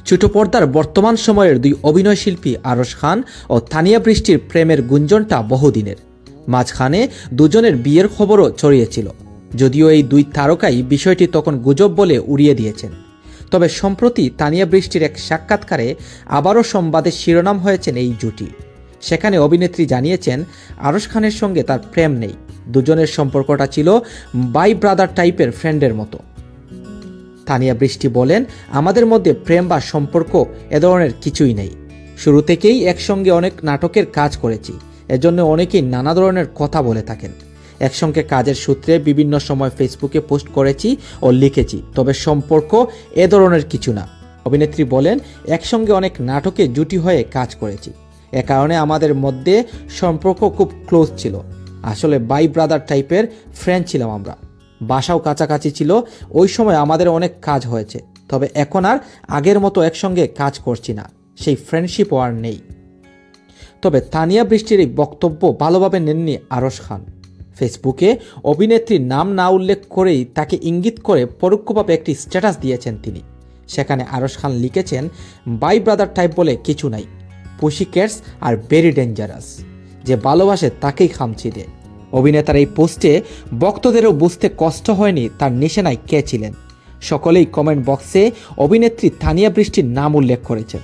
ছোট পর্দার বর্তমান সময়ের দুই অভিনয়শিল্পী আরশ খান ও তানিয়া বৃষ্টির প্রেমের গুঞ্জনটা বহুদিনের। মাঝখানে দুজনের বিয়ের খবরও ছড়িয়েছিল, যদিও এই দুই তারকাই বিষয়টি তখন গুজব বলে উড়িয়ে দিয়েছেন। তবে সম্প্রতি তানিয়া বৃষ্টির এক সাক্ষাৎকারে আবারও সংবাদের শিরোনাম হয়েছেন এই জুটি। সেখানে অভিনেত্রী জানিয়েছেন আরশ খানের সঙ্গে তার প্রেম নেই, দুজনের সম্পর্কটা ছিল বাই ব্রাদার টাইপের ফ্রেন্ডের মতো। তানিয়া বৃষ্টি বলেন, আমাদের মধ্যে প্রেম বা সম্পর্ক এ ধরনের কিছুই নেই। শুরু থেকেই একসঙ্গে অনেক নাটকের কাজ করেছি, এজন্য অনেকেই নানা ধরনের কথা বলে থাকেন। একসঙ্গে কাজের সূত্রে বিভিন্ন সময় ফেসবুকে পোস্ট করেছি ও লিখেছি, তবে সম্পর্ক এ ধরনের কিছু না। অভিনেত্রী বলেন, একসঙ্গে অনেক নাটকে জুটি হয়ে কাজ করেছি, এ কারণে আমাদের মধ্যে সম্পর্ক খুব ক্লোজ ছিল। আসলে বাই ব্রাদার টাইপের ফ্রেন্ড ছিলাম আমরা, বাসাও কাছাকাছি ছিল। ওই সময় আমাদের অনেক কাজ হয়েছে, তবে এখন আর আগের মতো একসঙ্গে কাজ করছি না, সেই ফ্রেন্ডশিপও আর নেই। তবে তানিয়া বৃষ্টির এই বক্তব্য ভালোভাবে নেননি আরশ খান। ফেসবুকে অভিনেত্রীর নাম না উল্লেখ করেই তাকে ইঙ্গিত করে পরোক্ষভাবে একটি স্ট্যাটাস দিয়েছেন তিনি। সেখানে আরশ খান লিখেছেন, বাই ব্রাদার টাইপ বলে কিছু নাই, পুশি ক্যাটস আর ভেরি ডেঞ্জারাস, যে ভালোবাসে তাকেই খামচি দেয়। অভিনেতার এই পোস্টে ভক্তদেরও বুঝতে কষ্ট হয়নি তার নিশানায় কে ছিলেন। সকলেই কমেন্ট বক্সে অভিনেত্রী তানিয়া বৃষ্টির নাম উল্লেখ করেছেন।